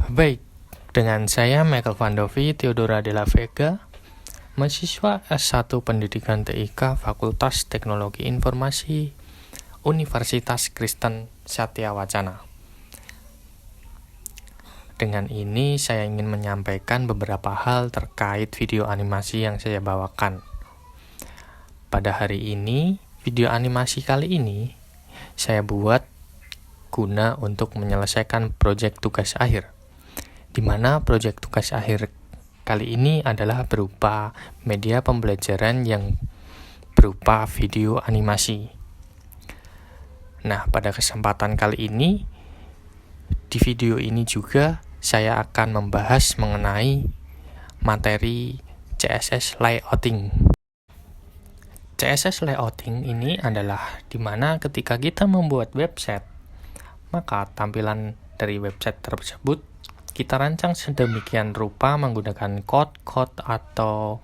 Baik, dengan saya Michael Vandovi Theodora de la Vega, mahasiswa S1 Pendidikan TIK Fakultas Teknologi Informasi Universitas Kristen Satya Wacana. Dengan ini saya ingin menyampaikan beberapa hal terkait video animasi yang saya bawakan. Pada hari ini, video animasi kali ini saya buat guna untuk menyelesaikan proyek tugas akhir, di mana proyek tugas akhir kali ini adalah berupa media pembelajaran yang berupa video animasi. Nah, pada kesempatan kali ini, di video ini juga saya akan membahas mengenai materi CSS layouting. CSS layouting ini adalah di mana ketika kita membuat website, maka tampilan dari website tersebut kita rancang sedemikian rupa menggunakan kode-kode atau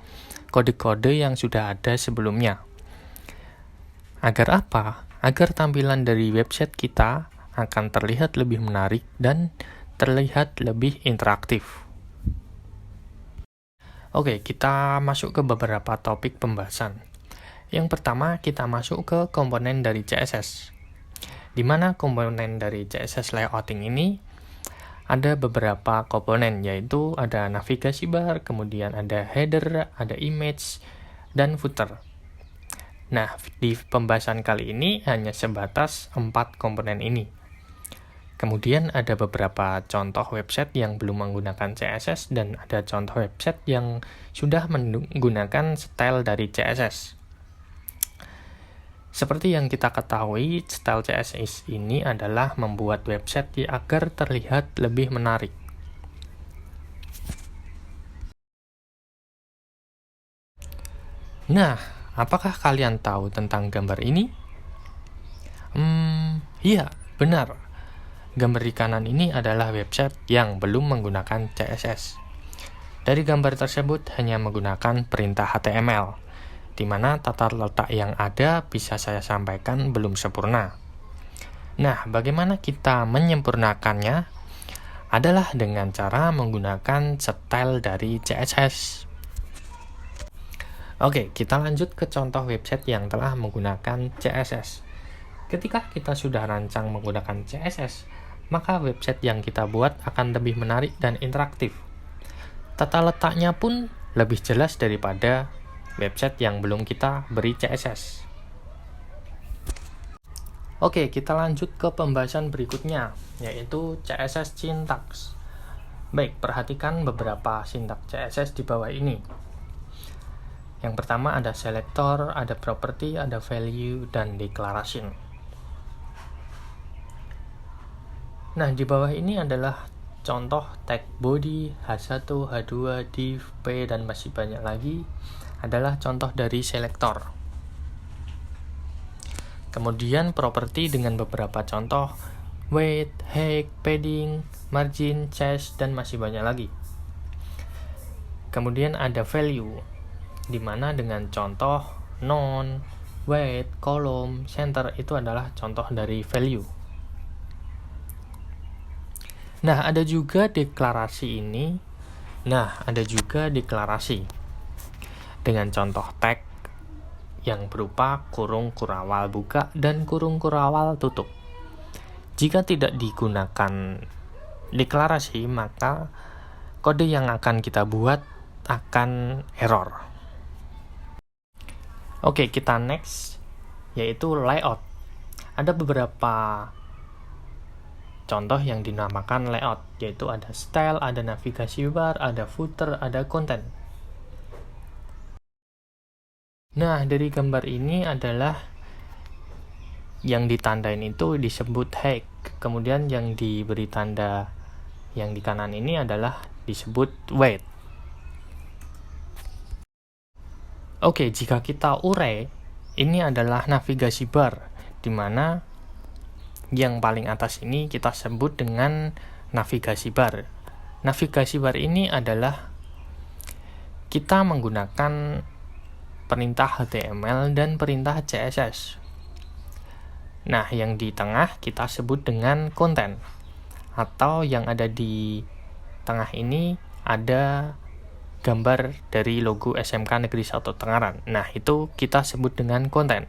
kode-kode yang sudah ada sebelumnya. Agar apa? Agar tampilan dari website kita akan terlihat lebih menarik dan terlihat lebih interaktif. Oke, kita masuk ke beberapa topik pembahasan. Yang pertama, kita masuk ke komponen dari CSS. Di mana komponen dari CSS layouting ini ada beberapa komponen, yaitu ada navigasi bar, kemudian ada header, ada image, dan footer. Nah, di pembahasan kali ini hanya sebatas 4 komponen ini. Kemudian ada beberapa contoh website yang belum menggunakan CSS, dan ada contoh website yang sudah menggunakan style dari CSS. Seperti yang kita ketahui, style CSS ini adalah membuat website agar terlihat lebih menarik. Nah, apakah kalian tahu tentang gambar ini? Iya, benar. Gambar di kanan ini adalah website yang belum menggunakan CSS. Dari gambar tersebut hanya menggunakan perintah HTML, di mana tata letak yang ada bisa saya sampaikan belum sempurna. Nah, bagaimana kita menyempurnakannya? Adalah dengan cara menggunakan style dari CSS. Oke, kita lanjut ke contoh website yang telah menggunakan CSS. Ketika kita sudah rancang menggunakan CSS, maka website yang kita buat akan lebih menarik dan interaktif. Tata letaknya pun lebih jelas daripada website yang belum kita beri CSS. Oke, kita lanjut ke pembahasan berikutnya, yaitu CSS syntax. Baik, perhatikan beberapa sintaks CSS di bawah ini. Yang pertama ada selector, ada property, ada value, dan declaration. Nah, di bawah ini adalah contoh tag body, H1, H2, div, p, dan masih banyak lagi adalah contoh dari selector. Kemudian property dengan beberapa contoh weight, height, padding, margin, chest, dan masih banyak lagi. Kemudian ada value, di mana dengan contoh non, weight, column, center itu adalah contoh dari value. Nah, ada juga deklarasi ini. Nah, ada juga deklarasi dengan contoh tag yang berupa kurung kurawal buka dan kurung kurawal tutup. Jika tidak digunakan deklarasi, maka kode yang akan kita buat akan error. Oke, kita next, yaitu layout. Ada beberapa contoh yang dinamakan layout, yaitu ada style, ada navigasi bar, ada footer, ada content. Nah, dari gambar ini adalah yang ditandain itu disebut height. Kemudian yang diberi tanda yang di kanan ini adalah disebut weight. Oke, jika kita urai, ini adalah navigasi bar, di mana yang paling atas ini kita sebut dengan navigasi bar. Navigasi bar ini adalah kita menggunakan perintah HTML dan perintah CSS. Nah, yang di tengah kita sebut dengan konten, atau yang ada di tengah ini ada gambar dari logo SMK Negeri 1 Tengaran. Nah, itu kita sebut dengan konten.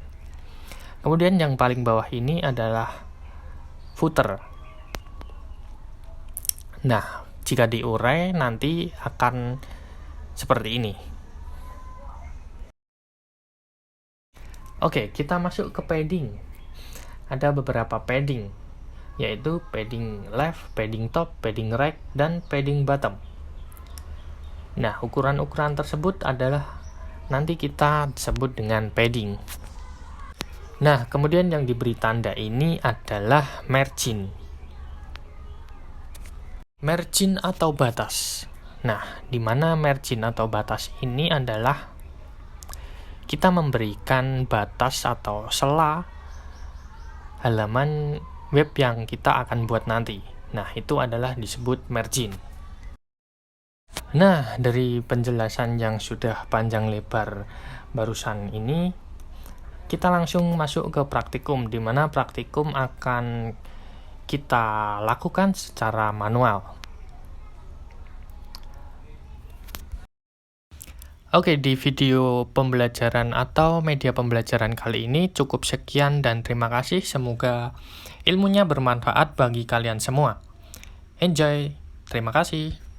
Kemudian yang paling bawah ini adalah footer. Nah, jika diurai nanti akan seperti ini. Oke, kita masuk ke padding. Ada beberapa padding, yaitu padding left, padding top, padding right, dan padding bottom. Nah, ukuran-ukuran tersebut adalah nanti kita sebut dengan padding. Nah, kemudian yang diberi tanda ini adalah margin. Margin atau batas. Nah, di mana margin atau batas ini adalah kita memberikan batas atau sela halaman web yang kita akan buat nanti. Nah, itu adalah disebut margin. Nah, dari penjelasan yang sudah panjang lebar barusan ini, kita langsung masuk ke praktikum, di mana praktikum akan kita lakukan secara manual. Oke, di video pembelajaran atau media pembelajaran kali ini cukup sekian dan terima kasih. Semoga ilmunya bermanfaat bagi kalian semua. Enjoy! Terima kasih.